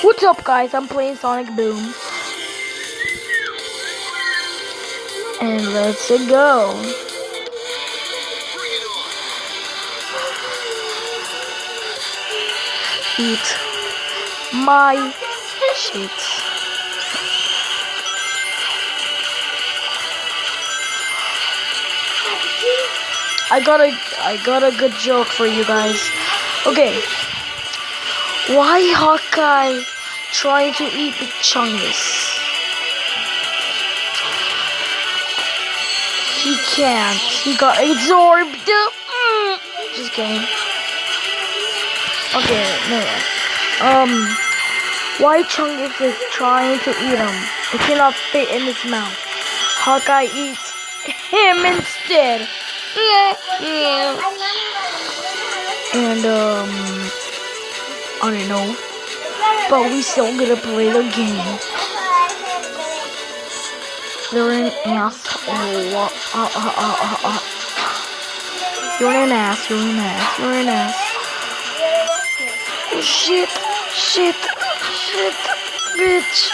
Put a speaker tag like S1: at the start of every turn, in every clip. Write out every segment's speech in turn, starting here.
S1: What's up, guys? I'm playing Sonic Boom. And let's go. Eat my shit. I got a good joke for you guys. Okay. Why Hawkeye trying to eat the chungus? He can't. He got absorbed. Just kidding. Okay, no. Why Chungus is trying to eat him? It cannot fit in his mouth. Hawkeye eats him instead. Yeah. And I don't know. But we still gonna play the game. You're an asshole. You're an ass. You're an ass. You're an ass. Oh, shit, bitch.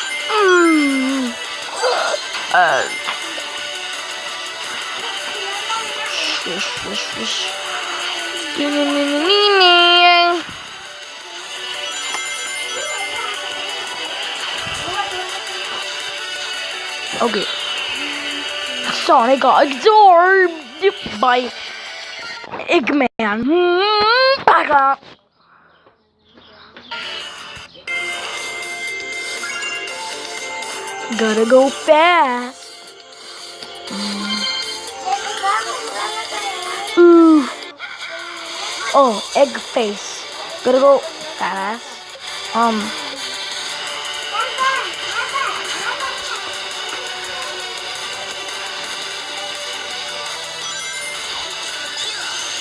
S1: Shush. Okay. Sonic got absorbed by Eggman. Back up. Gotta go fast. Ooh. Oh, egg face. Gotta go fast.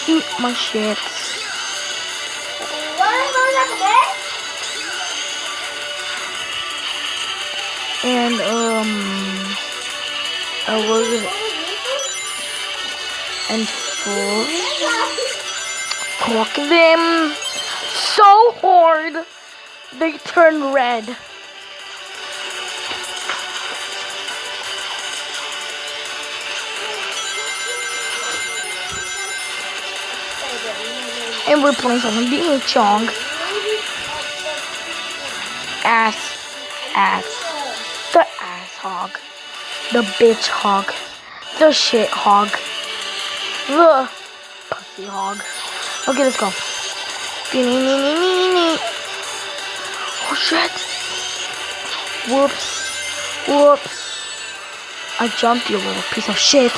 S1: Eat my shit. And I was and four clock them so hard they turn red. And we're playing something being Chong. Ass. The ass hog. The bitch hog. The shit hog. The pussy hog. Okay, let's go. Oh shit. Whoops. I jumped, you little piece of shit.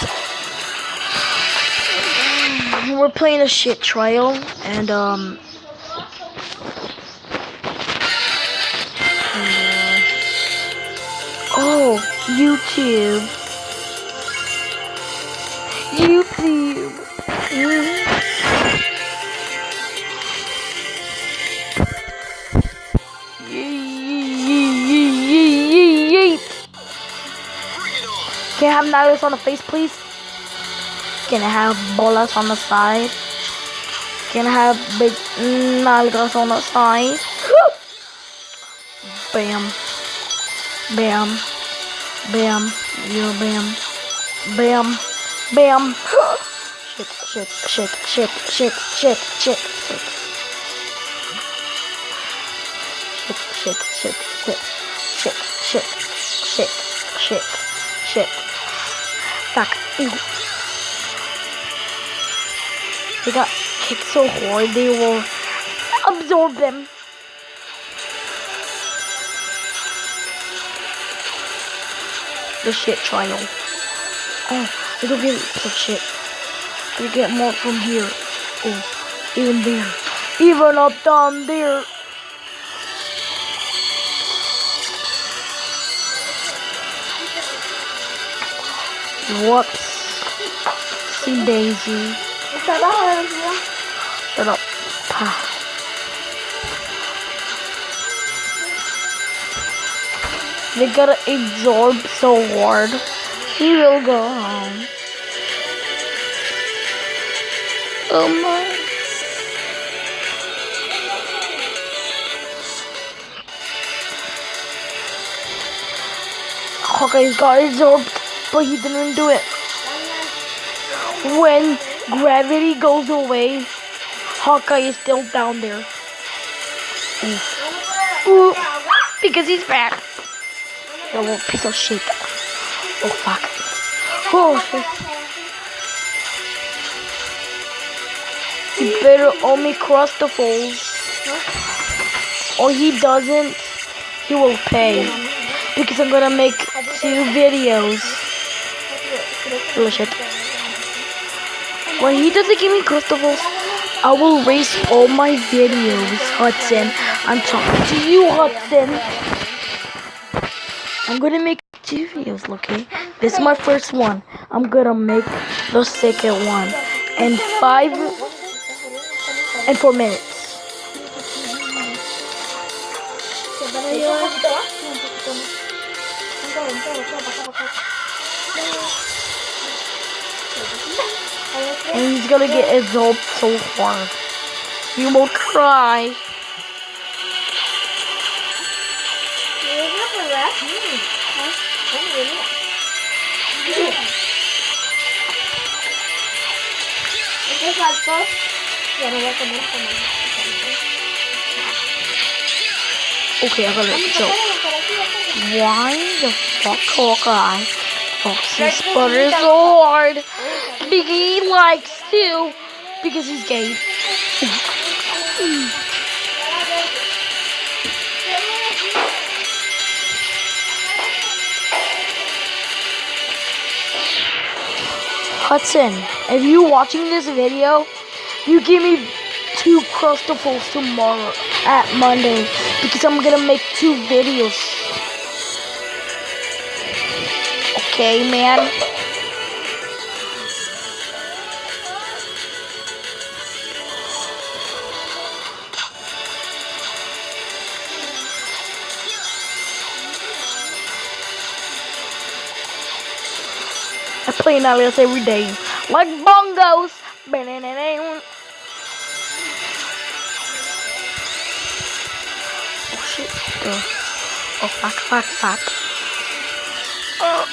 S1: We're playing a shit trial, and oh, YouTube. Can I have nalgas on the face, please? Can I have bolas on the side? Can I have big nalgas on the side? Bam. Yeah, bam. Shit. Fuck. Ew. They got kicked so hard they will absorb them. The shit trial. Oh, they don't get some shit. They get more from here. Oh, even there. Even up down there. Whoops. See Daisy. Shut up. They gotta absorb so hard. He will go home. Oh my. Hawkeye's got absorbed, but he didn't do it. When gravity goes away, Hawkeye is still down there. Ooh, because he's fat. You little piece of shit. Oh fuck. Oh shit. You better only cross the falls. Or he doesn't, he will pay. Because I'm gonna make 2 videos. Oh shit. When he doesn't give me crystals, I will erase all my videos, Hudson. I'm talking to you, Hudson. I'm gonna make 2 videos, okay? This is my first one. I'm gonna make the second one in 5 and 4 minutes. And he's gonna get absorbed so hard. You will cry. Okay, I'm gonna joke. Why the fuck Hawkeye fucks his butter so hard? Because he likes to. Because he's gay. Hudson, if you watching this video, you give me 2 crustables tomorrow at Monday because I'm gonna make 2 videos. Okay, man. I play Alice every day, like bongos. Oh shit! Oh fuck! Oh.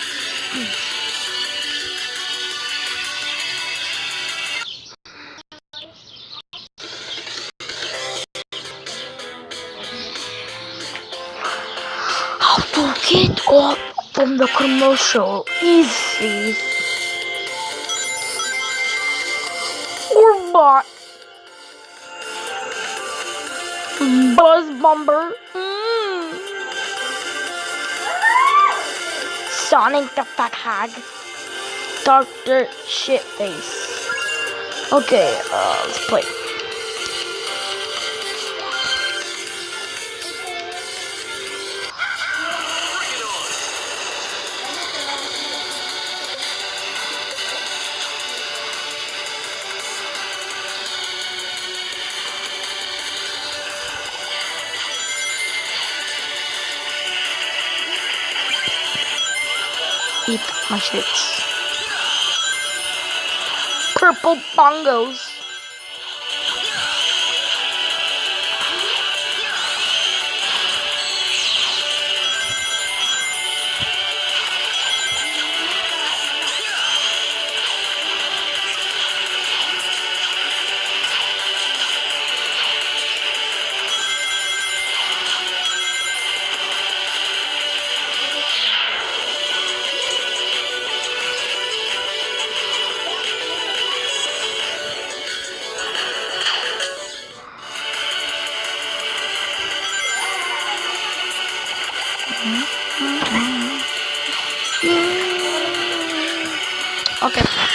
S1: How to get off from the commercial? Easy. Or bot. Buzz Bomber. Sonic the Fat Hag. Dr. Shitface. Okay, let's play. Eat my shits. Purple bongos. Okay.